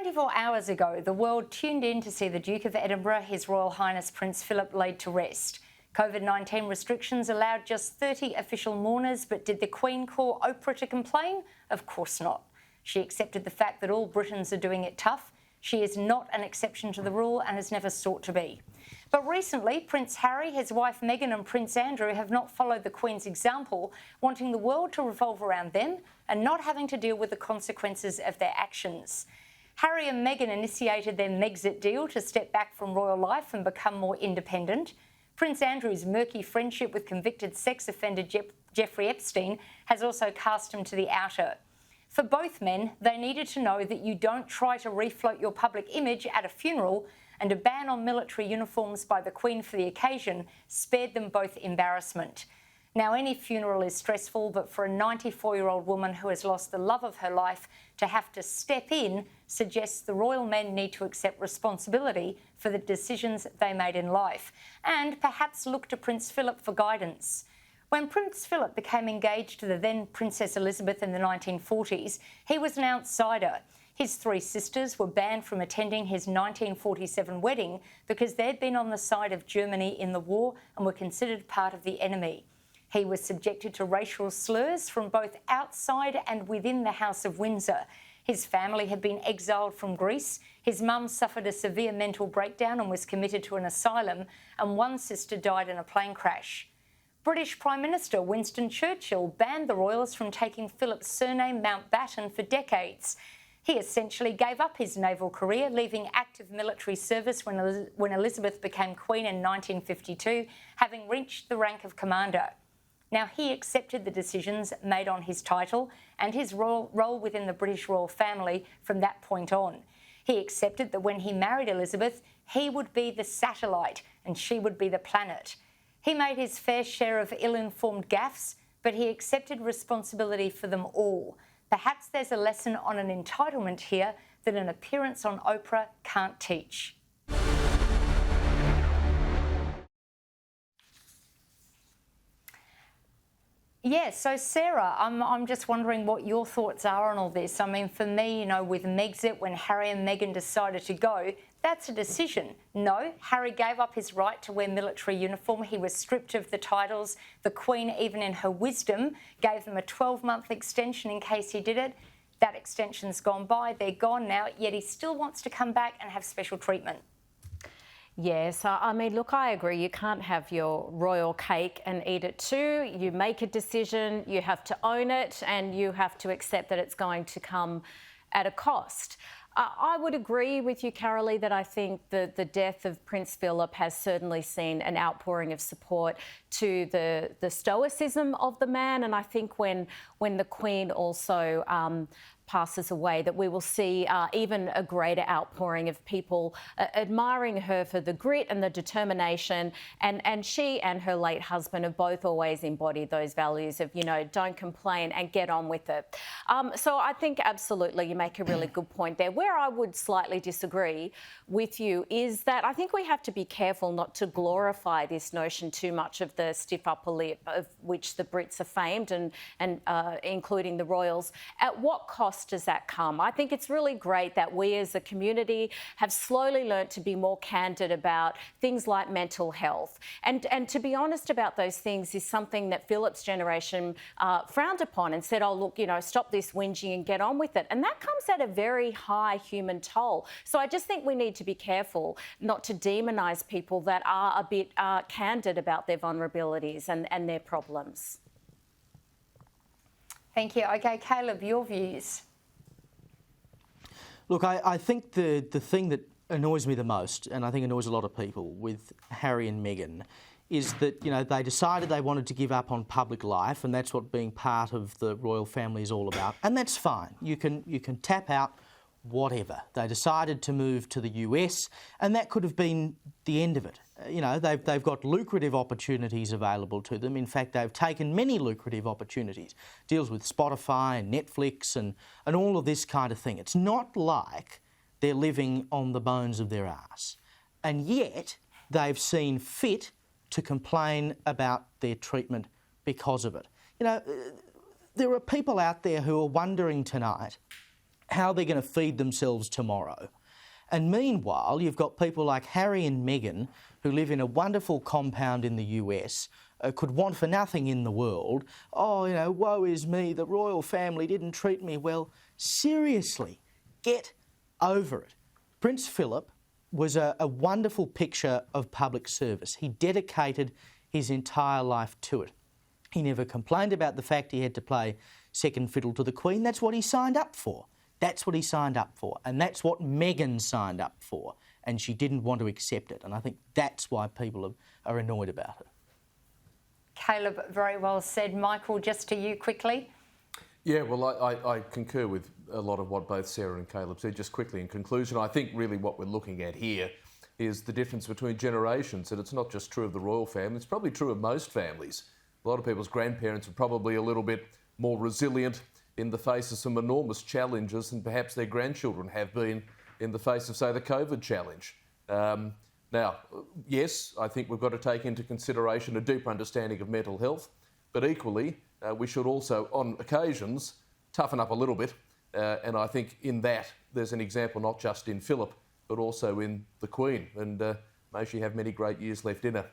24 hours ago, the world tuned in to see the Duke of Edinburgh, His Royal Highness Prince Philip, laid to rest. COVID-19 restrictions allowed just 30 official mourners, but did the Queen call Oprah to complain? Of course not. She accepted the fact that all Britons are doing it tough. She is not an exception to the rule and has never sought to be. But recently, Prince Harry, his wife Meghan and Prince Andrew have not followed the Queen's example, wanting the world to revolve around them and not having to deal with the consequences of their actions. Harry and Meghan initiated their Megxit deal to step back from royal life and become more independent. Prince Andrew's murky friendship with convicted sex offender Jeffrey Epstein has also cast him to the outer. For both men, they needed to know that you don't try to refloat your public image at a funeral, and a ban on military uniforms by the Queen for the occasion spared them both embarrassment. Now, any funeral is stressful, but for a 94-year-old woman who has lost the love of her life, to have to step in suggests the royal men need to accept responsibility for the decisions they made in life and perhaps look to Prince Philip for guidance. When Prince Philip became engaged to the then Princess Elizabeth in the 1940s, he was an outsider. His three sisters were banned from attending his 1947 wedding because they'd been on the side of Germany in the war and were considered part of the enemy. He was subjected to racial slurs from both outside and within the House of Windsor. His family had been exiled from Greece. His mum suffered a severe mental breakdown and was committed to an asylum, and one sister died in a plane crash. British Prime Minister Winston Churchill banned the royals from taking Philip's surname Mountbatten for decades. He essentially gave up his naval career, leaving active military service when Elizabeth became Queen in 1952, having reached the rank of commander. Now, he accepted the decisions made on his title and his role within the British royal family from that point on. He accepted that when he married Elizabeth, he would be the satellite and she would be the planet. He made his fair share of ill-informed gaffes, but he accepted responsibility for them all. Perhaps there's a lesson on an entitlement here that an appearance on Oprah can't teach. Yeah, so Sarah, I'm just wondering what your thoughts are on all this. I mean, for me, with Megxit, when Harry and Meghan decided to go, that's a decision. No, Harry gave up his right to wear military uniform. He was stripped of the titles. The Queen, even in her wisdom, gave them a 12-month extension in case he did it. That extension's gone by. They're gone now, yet he still wants to come back and have special treatment. Yes, I mean, look, I agree. You can't have your royal cake and eat it too. You make a decision, you have to own it, and you have to accept that it's going to come at a cost. I would agree with you, Karalee, that I think the death of Prince Philip has certainly seen an outpouring of support to the stoicism of the man, and I think when the Queen also passes away, that we will see even a greater outpouring of people admiring her for the grit and the determination. And she and her late husband have both always embodied those values of, don't complain and get on with it. So I think absolutely you make a really good point there. Where I would slightly disagree with you is that I think we have to be careful not to glorify this notion too much of the stiff upper lip of which the Brits are famed and including the royals. At what cost does that come? I think it's really great that we as a community have slowly learnt to be more candid about things like mental health. And to be honest about those things is something that Philip's generation frowned upon and said, oh, look, stop this whinging and get on with it. And that comes at a very high human toll. So I just think we need to be careful not to demonise people that are a bit candid about their vulnerabilities and their problems. Thank you. OK, Caleb, your views? Look, I think the thing that annoys me the most, and I think annoys a lot of people with Harry and Meghan, is that, they decided they wanted to give up on public life, and that's what being part of the royal family is all about. And that's fine. You can tap out whatever. They decided to move to the US, and that could have been the end of it. They've got lucrative opportunities available to them. In fact, they've taken many lucrative opportunities. Deals with Spotify and Netflix and all of this kind of thing. It's not like they're living on the bones of their arse. And yet, they've seen fit to complain about their treatment because of it. There are people out there who are wondering tonight how they're going to feed themselves tomorrow. And meanwhile, you've got people like Harry and Meghan, who live in a wonderful compound in the US, could want for nothing in the world. Oh, you know, woe is me, the royal family didn't treat me well. Seriously, get over it. Prince Philip was a wonderful picture of public service. He dedicated his entire life to it. He never complained about the fact he had to play second fiddle to the Queen. That's what he signed up for. That's what he signed up for. And that's what Meghan signed up for. And she didn't want to accept it. And I think that's why people are annoyed about it. Caleb, very well said. Michael, just to you quickly. Yeah, well, I concur with a lot of what both Sarah and Caleb said. Just quickly in conclusion, I think really what we're looking at here is the difference between generations. And it's not just true of the royal family, it's probably true of most families. A lot of people's grandparents are probably a little bit more resilient in the face of some enormous challenges than perhaps their grandchildren have been in the face of, say, the COVID challenge. Now, yes, I think we've got to take into consideration a deeper understanding of mental health, but equally, we should also, on occasions, toughen up a little bit. And I think in that, there's an example not just in Philip, but also in the Queen. And may she have many great years left in her.